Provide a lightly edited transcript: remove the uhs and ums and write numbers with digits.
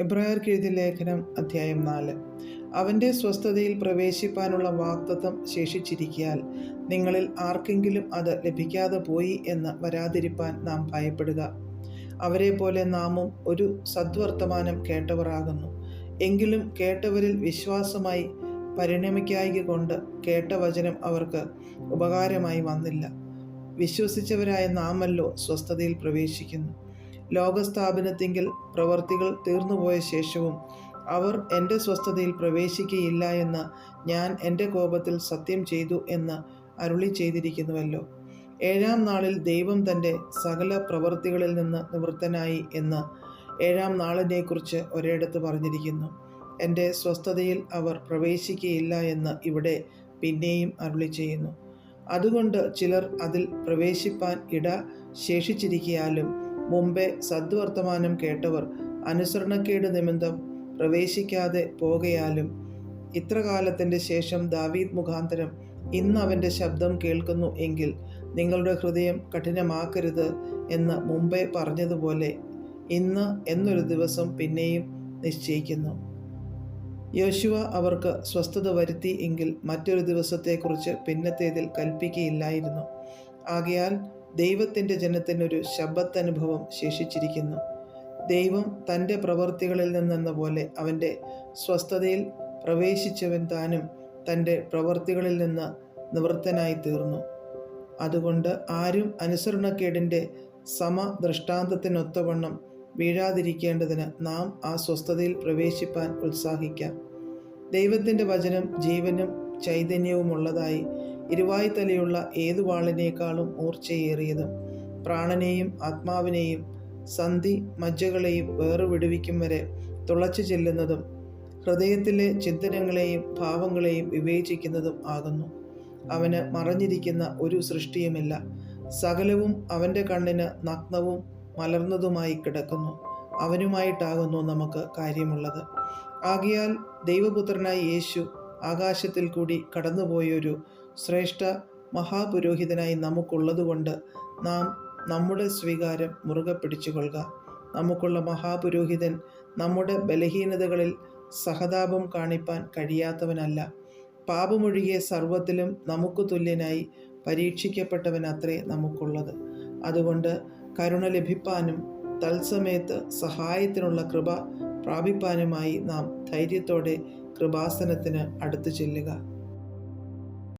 എബ്രായർക്ക് എഴുതിയ ലേഖനം അധ്യായം 4. അവൻ്റെ സ്വസ്ഥതയിൽ പ്രവേശിപ്പാനുള്ള വാഗ്ദത്തം ശേഷിച്ചിരിക്കയാൽ നിങ്ങളിൽ ആർക്കെങ്കിലും അത് ലഭിക്കാതെ പോയി എന്ന് വരാതിരിപ്പാൻ നാം ഭയപ്പെടുക. അവരെ പോലെ നാമും ഒരു സദ്വർത്തമാനം കേട്ടവരാകുന്നു. എങ്കിലും കേട്ടവരിൽ വിശ്വാസമായി പരിണമിക്കായ്കൊണ്ട് കേട്ട വചനം അവർക്ക് ഉപകാരമായി വന്നില്ല. വിശ്വസിച്ചവരായ നാമല്ലോ സ്വസ്ഥതയിൽ പ്രവേശിക്കുന്നു. ലോകസ്ഥാപനത്തിങ്കിൽ പ്രവർത്തികൾ തീർന്നുപോയ ശേഷവും അവർ എൻ്റെ സ്വസ്ഥതയിൽ പ്രവേശിക്കുകയില്ല എന്ന് ഞാൻ എൻ്റെ കോപത്തിൽ സത്യം ചെയ്തു എന്ന് അരുളി ചെയ്തിരിക്കുന്നുവല്ലോ. 7-ാം നാളിൽ ദൈവം തൻ്റെ സകല പ്രവർത്തികളിൽ നിന്ന് നിവൃത്തനായി എന്ന് 7-ാം നാളിനെക്കുറിച്ച് ഒരിടത്ത് പറഞ്ഞിരിക്കുന്നു. എൻ്റെ സ്വസ്ഥതയിൽ അവർ പ്രവേശിക്കുകയില്ല എന്ന് ഇവിടെ പിന്നെയും അരുളി ചെയ്യുന്നു. അതുകൊണ്ട് ചിലർ അതിൽ പ്രവേശിപ്പാൻ ഇട ശേഷിച്ചിരിക്കയാലും മുമ്പേ സദ്വർത്തമാനം കേട്ടവർ അനുസരണക്കേട് നിമിത്തം പ്രവേശിക്കാതെ പോകയാലും ഇത്രകാലത്തിൻ്റെ ശേഷം ദാവീദ് മുഖാന്തരം ഇന്ന് അവൻ്റെ ശബ്ദം കേൾക്കുന്നു എങ്കിൽ നിങ്ങളുടെ ഹൃദയം കഠിനമാക്കരുത് എന്ന് മുമ്പേ പറഞ്ഞതുപോലെ ഇന്ന് എന്നൊരു ദിവസം പിന്നെയും നിശ്ചയിക്കുന്നു. യോശുവ അവർക്ക് സ്വസ്ഥത വരുത്തി എങ്കിൽ മറ്റൊരു ദിവസത്തെക്കുറിച്ച് പിന്നത്തേതിൽ കൽപ്പിക്കുകയില്ലായിരുന്നു. ആകയാൽ ദൈവത്തിൻ്റെ ജനത്തിനൊരു ശബ്ബത്ത് അനുഭവം ശേഷിച്ചിരിക്കുന്നു. ദൈവം തൻ്റെ പ്രവൃത്തികളിൽ നിന്നെന്ന പോലെ അവൻ്റെ സ്വസ്ഥതയിൽ പ്രവേശിച്ചവൻ താനും തൻ്റെ പ്രവൃത്തികളിൽ നിന്ന് നിവൃത്തനായി തീർന്നു. അതുകൊണ്ട് ആരും അനുസരണക്കേടിൻ്റെ സമദൃഷ്ടാന്തത്തിനൊത്തവണ്ണം വീഴാതിരിക്കേണ്ടതിന് നാം ആ സ്വസ്ഥതയിൽ പ്രവേശിപ്പാൻ ഉത്സാഹിക്കാം. ദൈവത്തിൻ്റെ വചനം ജീവനും ചൈതന്യവുമുള്ളതായി ഇരുവായ്ത്തലയുള്ള ഏതു വാളിനേക്കാളും മൂർച്ചയേറിയതും പ്രാണനെയും ആത്മാവിനെയും സന്ധി മജ്ജകളെയും വേർവിടുവിക്കും വരെ തുളച്ചു ചെല്ലുന്നതും ഹൃദയത്തിലെ ചിന്തനങ്ങളെയും ഭാവങ്ങളെയും വിവേചിക്കുന്നതും ആകുന്നു. അവന് മറഞ്ഞിരിക്കുന്ന ഒരു സൃഷ്ടിയുമില്ല. സകലവും അവൻ്റെ കണ്ണിന് നഗ്നവും മലർന്നതുമായി കിടക്കുന്നു. അവനുമായിട്ടാകുന്നു നമുക്ക് കാര്യമുള്ളത്. ആകയാൽ ദൈവപുത്രനായ യേശു ആകാശത്തിൽ കൂടി കടന്നുപോയൊരു ശ്രേഷ്ഠ മഹാപുരോഹിതനായി നമുക്കുള്ളതുകൊണ്ട് നാം നമ്മുടെ സ്വീകാരം മുറുകെ പിടിച്ചുകൊള്ളുക. നമുക്കുള്ള മഹാപുരോഹിതൻ നമ്മുടെ ബലഹീനതകളിൽ സഹതാപം കാണിപ്പാൻ കഴിയാത്തവനല്ല. പാപമൊഴികെ സർവ്വത്തിലും നമുക്ക് തുല്യനായി പരീക്ഷിക്കപ്പെട്ടവനത്രേ നമുക്കുള്ളത്. അതുകൊണ്ട് കരുണ ലഭിപ്പാനും തത്സമയത്ത് സഹായത്തിനുള്ള കൃപ പ്രാപിപ്പാനുമായി നാം ധൈര്യത്തോടെ കൃപാസനത്തിന് അടുത്തു ചെല്ലുക.